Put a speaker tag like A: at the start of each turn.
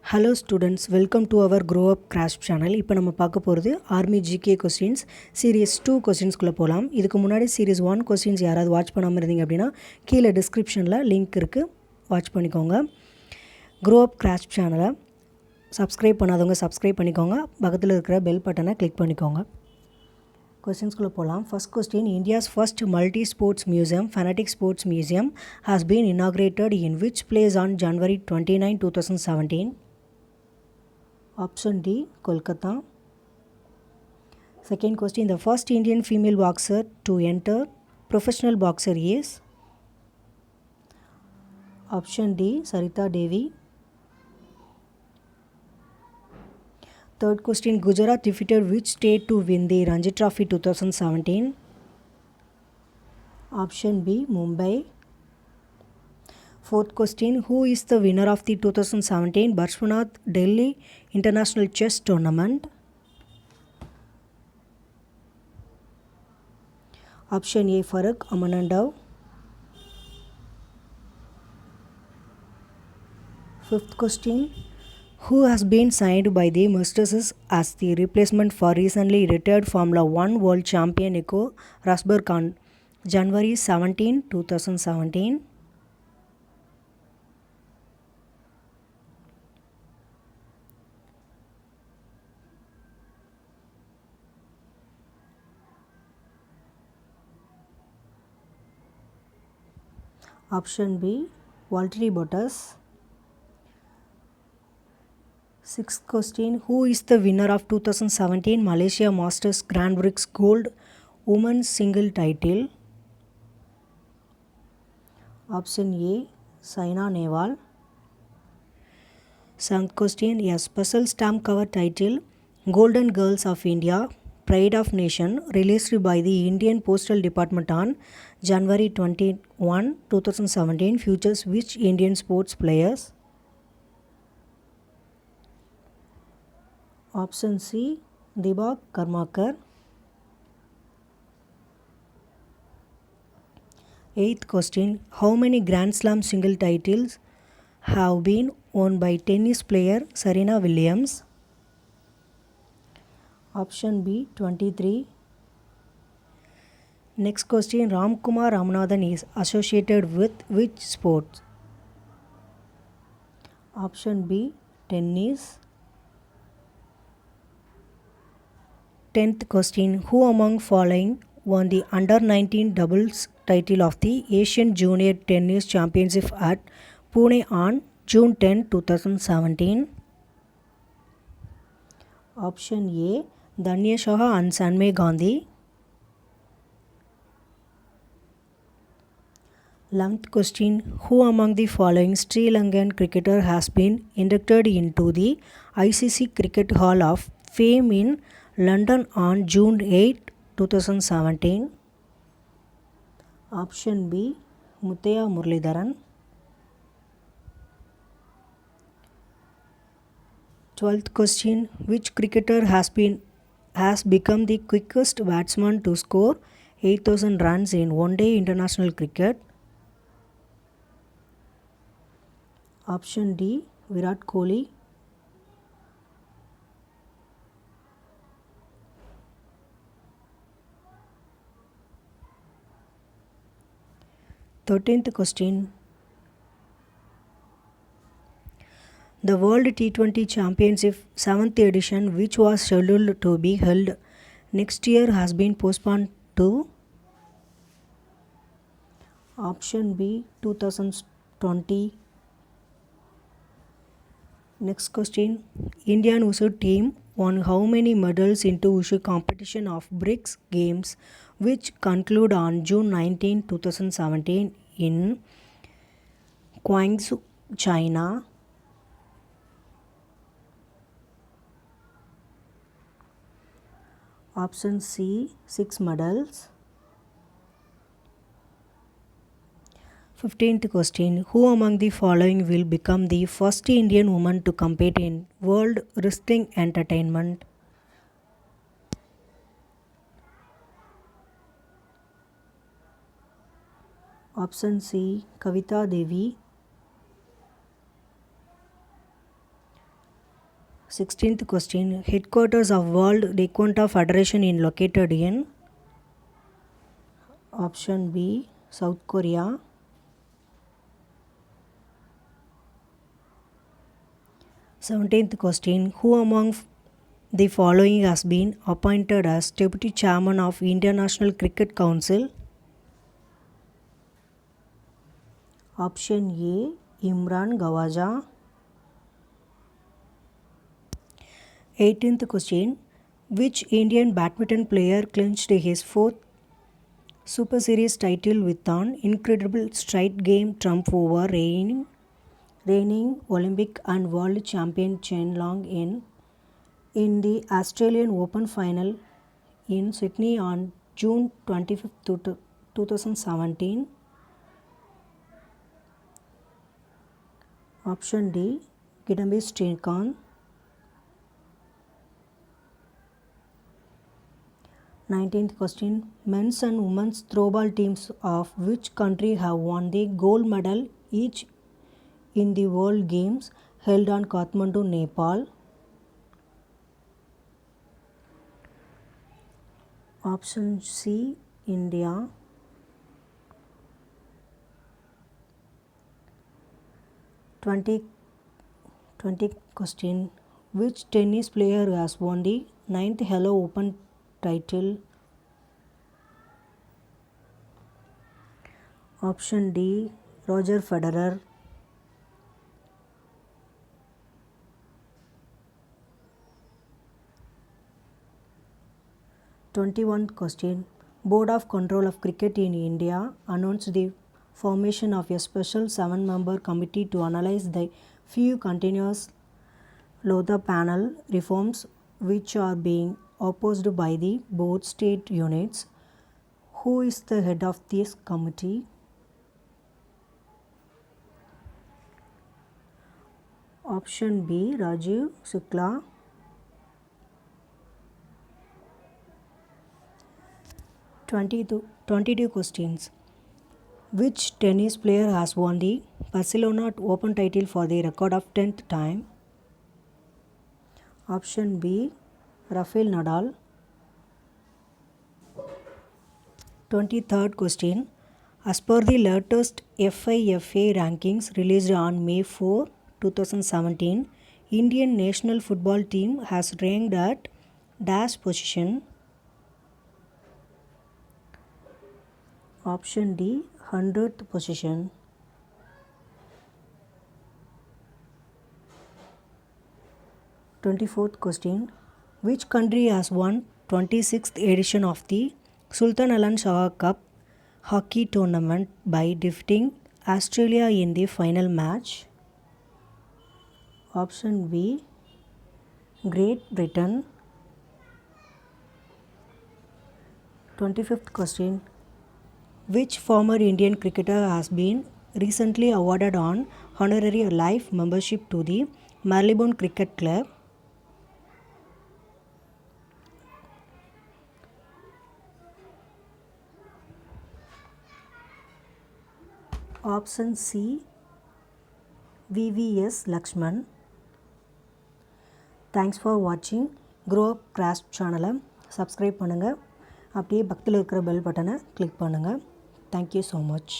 A: Hello students, welcome to our Grow Up Crash channel. இப்போ நம்ம பார்க்க போகிறது ஆர்மி ஜிகே கொஸ்டின்ஸ் சீரியஸ் 2 கொஸ்டின்ஸ்குள்ளே போகலாம். இதுக்கு முன்னாடி சீரியஸ் 1 கொஸ்டின்ஸ் யாராவது வாட்ச் பண்ணாமல் இருந்தீங்க அப்படின்னா கீழே டிஸ்கிரிப்ஷனில் லிங்க் இருக்குது, வாட்ச் பண்ணிக்கோங்க. Grow Up Crash சேனலை சப்ஸ்கிரைப் பண்ணாதவங்க சப்ஸ்கிரைப் பண்ணிக்கோங்க, பக்கத்தில் இருக்கிற பெல் பட்டனை கிளிக் பண்ணிக்கோங்க. கொஸ்டின்ஸ்குள்ளே போகலாம். First question, India's first multi sports museum fanatic sports museum has been inaugurated in which place on January 29, 2017? Option D, Kolkata. Second question, the first Indian female boxer to enter professional boxer is? Option D, Sarita Devi. Third question, Gujarat defeated which state to win the Ranji Trophy 2017? Option B, Mumbai. Fourth question, who is the winner of the 2017 Barshwanath Delhi International Chess Tournament? Option A, Farooq Amanandav. Fifth question, who has been signed by the Masters as the replacement for recently retired Formula 1 World Champion Nico Rosberg on January 17, 2017? Option B, Valtteri Bottas. Sixth question, who is the winner of 2017 Malaysia Masters Grand Prix Gold Women's Single title? Option A, Saina Nehwal. Seventh question, a special stamp cover title Golden Girls of India Pride of Nation released by the Indian Postal Department on January 21, 2017 features which Indian sports players? Option C, Dibak Karmakar. Eighth question, how many Grand Slam single titles have been won by tennis player Serena Williams? Option B, 23. Next question, Ramkumar Ramanathan is associated with which sport? Option B, tennis. 10th question, who among following won the under-19 doubles title of the Asian Junior Tennis Championship at Pune on June 10, 2017? Option A, Danya Shah and Sanmay Gandhi. 11th question, who among the following Sri Lankan cricketer has been inducted into the ICC Cricket Hall of Fame in London on June 8, 2017? Option B, Muthaiya Muralidharan. 12th question, which cricketer has become the quickest batsman to score 8,000 runs in one-day international cricket? Option D, Virat Kohli. 13th question, the World T20 Championship 7th edition, which was scheduled to be held next year, has been postponed to? Option B, 2020. Next question, Indian Wushu team won how many medals into Wushu competition of BRICS Games, which conclude on June 19, 2017 in Guangzhou, China? Option C, 6 medals. 15th question, who among the following will become the first Indian woman to compete in World Wrestling Entertainment? Option C, Kavita Devi. 16th question. Headquarters of World Taekwondo Federation is located in option B, South Korea. 17th question. Who among the following has been appointed as Deputy Chairman of International Cricket Council? Option A, Imran Gawaja. 18th question. Which Indian badminton player clinched his 4th Super Series title with an incredible straight game trump over reigning Olympic and World Champion Chen Long in the Australian Open final in Sydney on June 25th, 2017? Option D, Kidambi Srikanth. 19th question. Men's and women's throwball teams of which country have won the gold medal each in the World Games held on Kathmandu, Nepal? Option C, India. 20th question. Which tennis player has won the 9th Hello Open title? Option D, Roger Federer. 21st question. Board of Control of Cricket in India announced the formation of a special 7-member committee to analyze the few continuous Lodha panel reforms which are being opposed by the board state units. Who is the head of this committee? Option B, Rajiv Shukla. 22 questions. Which tennis player has won the Barcelona Open title for the record of 10th time? Option B, Rafael Nadal. 23rd question. As per the latest FIFA rankings released on May 4, 2017, Indian national football team has ranked at dash position? Option D, 100th position. 24th question. Which country has won 26th edition of the Sultan Alan Shah Cup hockey tournament by defeating Australia in the final match? Option B, Great Britain. 25th question. Which former Indian cricketer has been recently awarded an honorary life membership to the Marylebone Cricket Club? Option C, VVS Lakshman. Thanks for watching. Grow Up Craft சேனலை subscribe பண்ணுங்கள். அப்படியே பக்கத்தில் இருக்கிற bell பட்டனை click பண்ணுங்கள். Thank you so much.